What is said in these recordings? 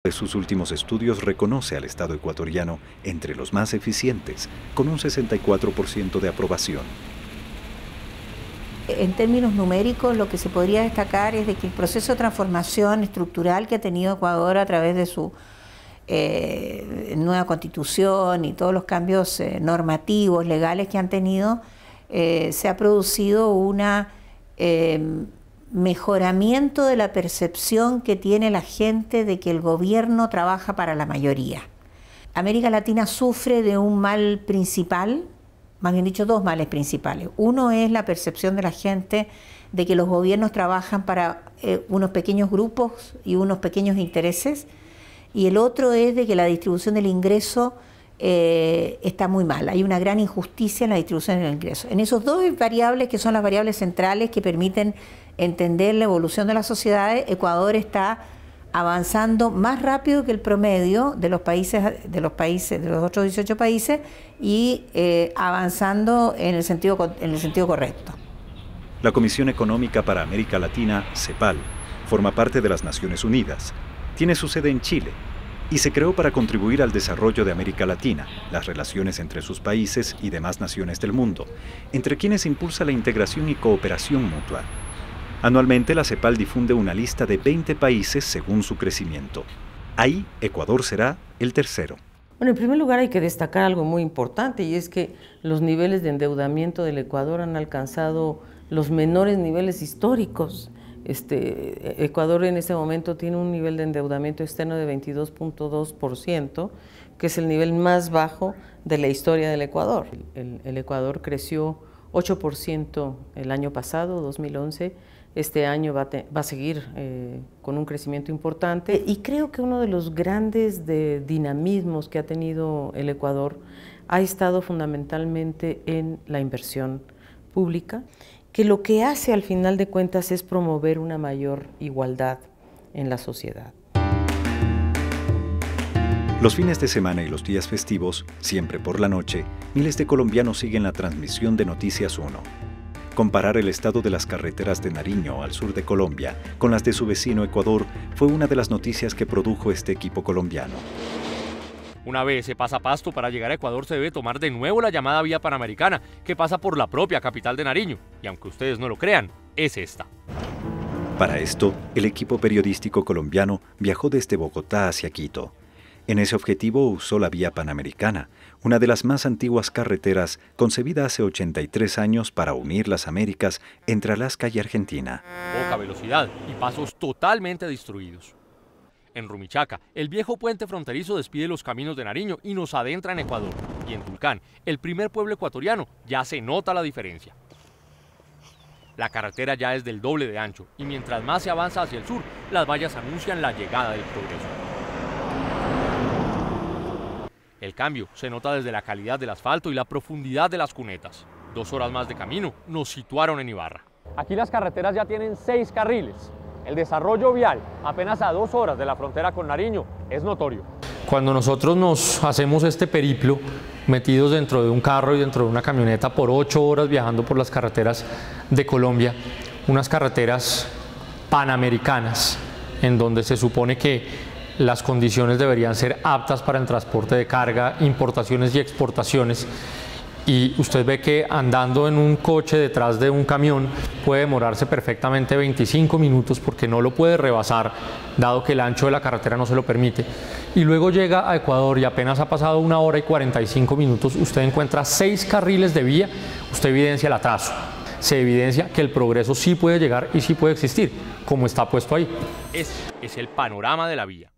de sus últimos estudios reconoce al Estado ecuatoriano entre los más eficientes, con un 64% de aprobación. En términos numéricos, lo que se podría destacar es de que el proceso de transformación estructural que ha tenido Ecuador a través de su nueva constitución y todos los cambios normativos, legales que han tenido, se ha producido un mejoramiento de la percepción que tiene la gente de que el gobierno trabaja para la mayoría. América Latina sufre de un mal principal, más bien dicho, dos males principales. Uno es la percepción de la gente de que los gobiernos trabajan para unos pequeños grupos y unos pequeños intereses, y el otro es de que la distribución del ingreso está muy mal. Hay una gran injusticia en la distribución del ingreso. En esos dos variables, que son las variables centrales que permiten entender la evolución de las sociedades, Ecuador está avanzando más rápido que el promedio de los otros 18 países y avanzando en el sentido correcto. La Comisión Económica para América Latina, CEPAL, forma parte de las Naciones Unidas. Tiene su sede en Chile y se creó para contribuir al desarrollo de América Latina, las relaciones entre sus países y demás naciones del mundo, entre quienes impulsa la integración y cooperación mutua. Anualmente, la CEPAL difunde una lista de 20 países según su crecimiento. Ahí, Ecuador será el tercero. Bueno, en primer lugar hay que destacar algo muy importante, y es que los niveles de endeudamiento del Ecuador han alcanzado los menores niveles históricos. Ecuador en este momento tiene un nivel de endeudamiento externo de 22.2%, que es el nivel más bajo de la historia del Ecuador. El Ecuador creció 8% el año pasado, 2011, este año va a seguir con un crecimiento importante, y creo que uno de los grandes dinamismos que ha tenido el Ecuador ha estado fundamentalmente en la inversión pública, que lo que hace al final de cuentas es promover una mayor igualdad en la sociedad. Los fines de semana y los días festivos, siempre por la noche, miles de colombianos siguen la transmisión de Noticias 1. Comparar el estado de las carreteras de Nariño, al sur de Colombia, con las de su vecino Ecuador fue una de las noticias que produjo este equipo colombiano. Una vez se pasa Pasto, para llegar a Ecuador se debe tomar de nuevo la llamada vía panamericana, que pasa por la propia capital de Nariño, y aunque ustedes no lo crean, es esta. Para esto, el equipo periodístico colombiano viajó desde Bogotá hacia Quito. En ese objetivo usó la vía panamericana, una de las más antiguas carreteras concebida hace 83 años para unir las Américas entre Alaska y Argentina. Poca velocidad y pasos totalmente destruidos. En Rumichaca, el viejo puente fronterizo despide los caminos de Nariño y nos adentra en Ecuador. Y en Tulcán, el primer pueblo ecuatoriano, ya se nota la diferencia. La carretera ya es del doble de ancho, y mientras más se avanza hacia el sur, las vallas anuncian la llegada del progreso. El cambio se nota desde la calidad del asfalto y la profundidad de las cunetas. 2 horas más de camino nos situaron en Ibarra. Aquí las carreteras ya tienen 6 carriles. El desarrollo vial, apenas a 2 horas de la frontera con Nariño, es notorio. Cuando nosotros nos hacemos este periplo, metidos dentro de un carro y dentro de una camioneta por 8 horas viajando por las carreteras de Colombia, unas carreteras panamericanas, en donde se supone que las condiciones deberían ser aptas para el transporte de carga, importaciones y exportaciones, y usted ve que andando en un coche detrás de un camión puede demorarse perfectamente 25 minutos porque no lo puede rebasar, dado que el ancho de la carretera no se lo permite. Y luego llega a Ecuador y apenas ha pasado 1 hora y 45 minutos, usted encuentra 6 carriles de vía, usted evidencia el atraso. Se evidencia que el progreso sí puede llegar y sí puede existir, como está puesto ahí. Ese es el panorama de la vía.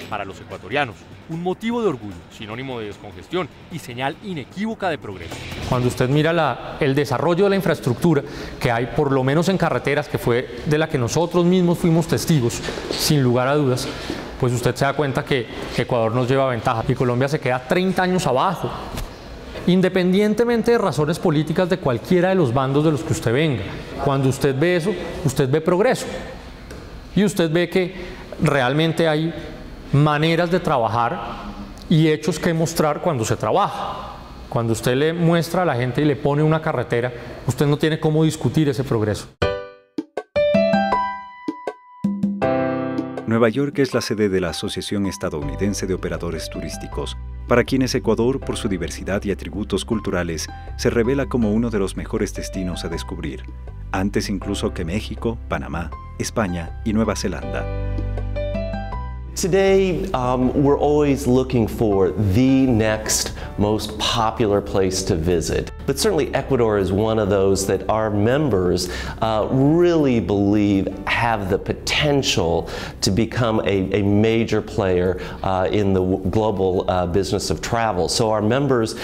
Para los ecuatorianos, un motivo de orgullo, sinónimo de descongestión y señal inequívoca de progreso. Cuando usted mira el desarrollo de la infraestructura que hay, por lo menos en carreteras, que fue de la que nosotros mismos fuimos testigos, sin lugar a dudas, pues usted se da cuenta que Ecuador nos lleva ventaja y Colombia se queda 30 años abajo. Independientemente de razones políticas de cualquiera de los bandos de los que usted venga, cuando usted ve eso, usted ve progreso. Y usted ve que realmente hay maneras de trabajar y hechos que mostrar cuando se trabaja. Cuando usted le muestra a la gente y le pone una carretera, usted no tiene cómo discutir ese progreso. Nueva York es la sede de la Asociación Estadounidense de Operadores Turísticos, para quienes Ecuador, por su diversidad y atributos culturales, se revela como uno de los mejores destinos a descubrir, antes incluso que México, Panamá, España y Nueva Zelanda. Today, we're always looking for the next most popular place to visit. But certainly Ecuador is one of those that our members really believe have the potential to become a major player in the global business of travel. So our members,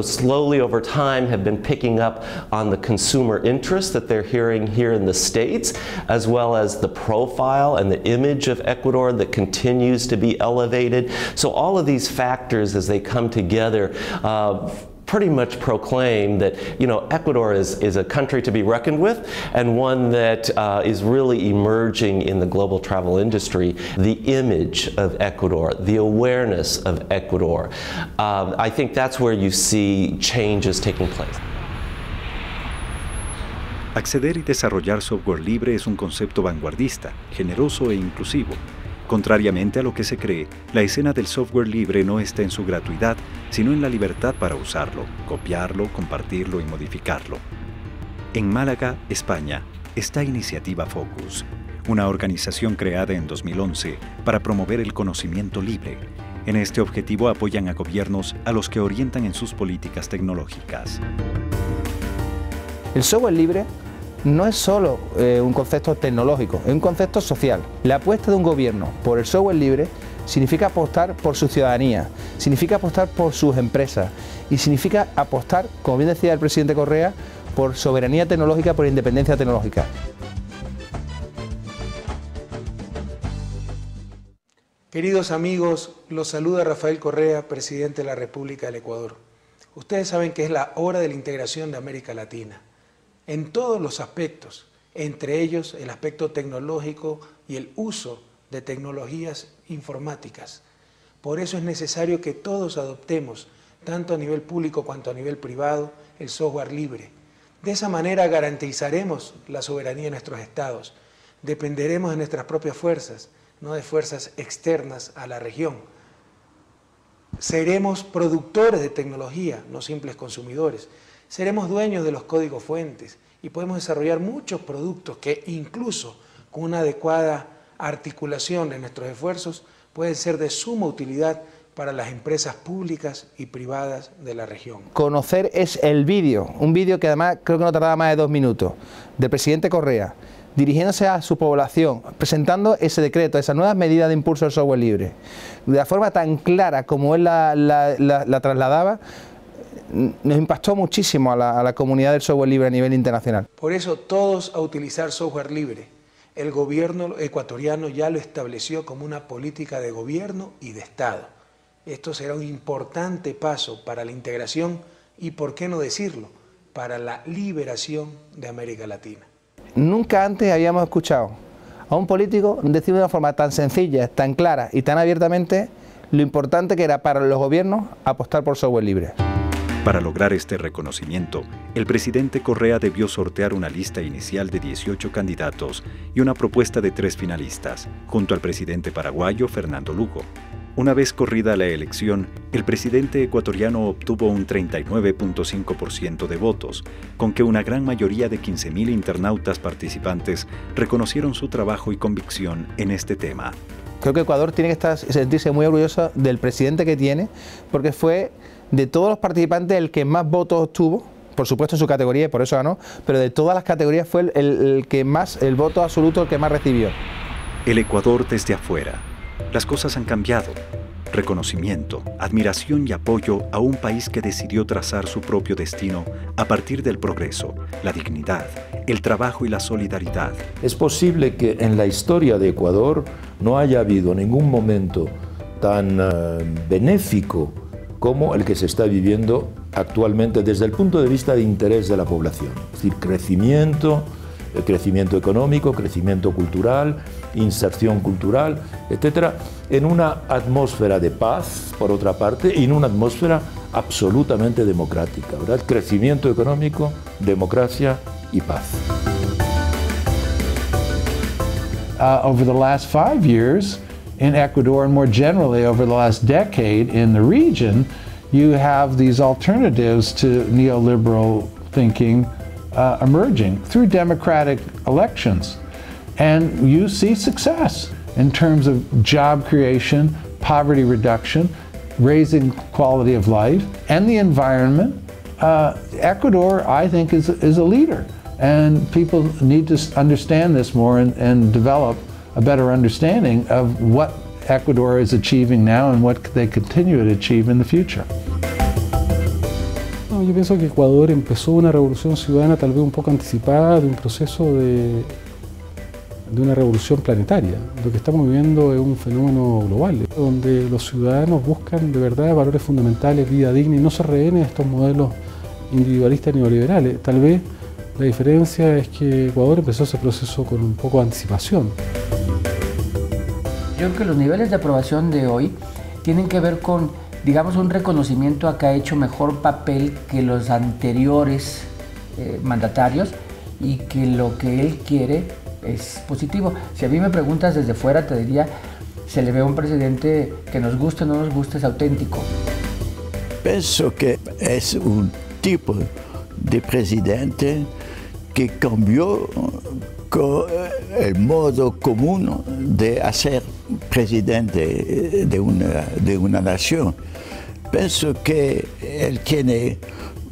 slowly over time have been picking up on the consumer interest that they're hearing here in the States, as well as the profile and the image of Ecuador that continues to be elevated. So all of these factors, as they come together, pretty much proclaim that Ecuador is a country to be reckoned with, and one that is really emerging in the global travel industry. The image of Ecuador, the awareness of Ecuador, I think that's where you see changes taking place. Acceder y desarrollar software libre es un concepto vanguardista, generoso e inclusivo. Contrariamente a lo que se cree, la escena del software libre no está en su gratuidad, sino en la libertad para usarlo, copiarlo, compartirlo y modificarlo. En Málaga, España, está Iniciativa Focus, una organización creada en 2011 para promover el conocimiento libre. En este objetivo apoyan a gobiernos a los que orientan en sus políticas tecnológicas. El software libre no es solo un concepto tecnológico, es un concepto social. La apuesta de un gobierno por el software libre significa apostar por su ciudadanía, significa apostar por sus empresas y significa apostar, como bien decía el presidente Correa, por soberanía tecnológica, por independencia tecnológica. Queridos amigos, los saluda Rafael Correa, presidente de la República del Ecuador. Ustedes saben que es la hora de la integración de América Latina, en todos los aspectos, entre ellos el aspecto tecnológico y el uso de tecnologías informáticas. Por eso es necesario que todos adoptemos, tanto a nivel público cuanto a nivel privado, el software libre. De esa manera garantizaremos la soberanía de nuestros estados, dependeremos de nuestras propias fuerzas, no de fuerzas externas a la región. Seremos productores de tecnología, no simples consumidores. Seremos dueños de los códigos fuentes y podemos desarrollar muchos productos que incluso con una adecuada articulación de nuestros esfuerzos pueden ser de suma utilidad para las empresas públicas y privadas de la región. Conocer es el vídeo, un vídeo que además creo que no tardaba más de 2 minutos, del presidente Correa, dirigiéndose a su población, presentando ese decreto, esas nuevas medidas de impulso del software libre. De la forma tan clara como él la trasladaba, nos impactó muchísimo a la comunidad del software libre a nivel internacional. Por eso todos a utilizar software libre. El gobierno ecuatoriano ya lo estableció como una política de gobierno y de Estado. Esto será un importante paso para la integración y, por qué no decirlo, para la liberación de América Latina. Nunca antes habíamos escuchado a un político decir de una forma tan sencilla, tan clara y tan abiertamente lo importante que era para los gobiernos apostar por software libre. Para lograr este reconocimiento, el presidente Correa debió sortear una lista inicial de 18 candidatos y una propuesta de 3 finalistas, junto al presidente paraguayo Fernando Lugo. Una vez corrida la elección, el presidente ecuatoriano obtuvo un 39.5% de votos, con que una gran mayoría de 15.000 internautas participantes reconocieron su trabajo y convicción en este tema. Creo que Ecuador tiene que sentirse muy orgulloso del presidente que tiene, porque fue de todos los participantes el que más votos obtuvo, por supuesto en su categoría y por eso ganó, pero de todas las categorías fue el que más, el voto absoluto, el que más recibió. El Ecuador desde afuera. Las cosas han cambiado. Reconocimiento, admiración y apoyo a un país que decidió trazar su propio destino a partir del progreso, la dignidad, el trabajo y la solidaridad. Es posible que en la historia de Ecuador no haya habido ningún momento tan benéfico como el que se está viviendo actualmente desde el punto de vista de interés de la población. Es decir, crecimiento económico, crecimiento cultural, inserción cultural, etcétera, en una atmósfera de paz, por otra parte, y en una atmósfera absolutamente democrática, ¿verdad? Crecimiento económico, democracia y paz. Over the last 5 years in Ecuador, and more generally over the last decade in the region, you have these alternatives to neoliberal thinking emerging through democratic elections. And you see success in terms of job creation, poverty reduction, raising quality of life, and the environment. Ecuador, I think, is a leader. And people need to understand this more and develop a better understanding of what Ecuador is achieving now and what they continue to achieve in the future. No, yo pienso que Ecuador empezó una revolución ciudadana tal vez un poco anticipada de un proceso de una revolución planetaria. Lo que estamos viviendo es un fenómeno global, donde los ciudadanos buscan de verdad valores fundamentales, vida digna, y no se rehúnen a estos modelos individualistas neoliberales. Tal vez la diferencia es que Ecuador empezó ese proceso con un poco de anticipación. Yo creo que los niveles de aprobación de hoy tienen que ver con, digamos, un reconocimiento a que ha hecho mejor papel que los anteriores mandatarios y que lo que él quiere es positivo. Si a mí me preguntas desde fuera, te diría, se le ve a un presidente que nos guste o no nos guste, es auténtico. Pienso que es un tipo de presidente que cambió el modo común de hacer presidente de una nación. Pienso que él tiene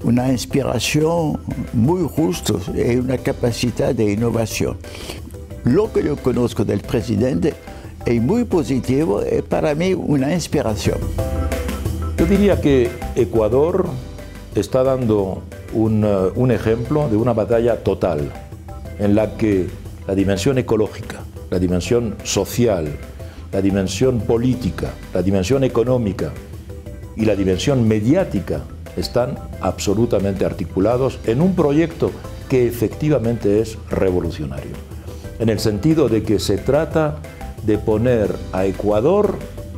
una inspiración muy justa y una capacidad de innovación. Lo que yo conozco del presidente es muy positivo y para mí una inspiración. Yo diría que Ecuador está dando un ejemplo de una batalla total en la que la dimensión ecológica, la dimensión social, la dimensión política, la dimensión económica y la dimensión mediática están absolutamente articulados en un proyecto que efectivamente es revolucionario, en el sentido de que se trata de poner a Ecuador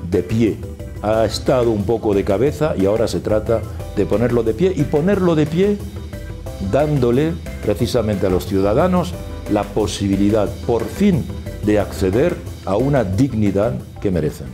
de pie. Ha estado un poco de cabeza y ahora se trata de ponerlo de pie, y ponerlo de pie dándole precisamente a los ciudadanos la posibilidad por fin de acceder a una dignidad que merecen.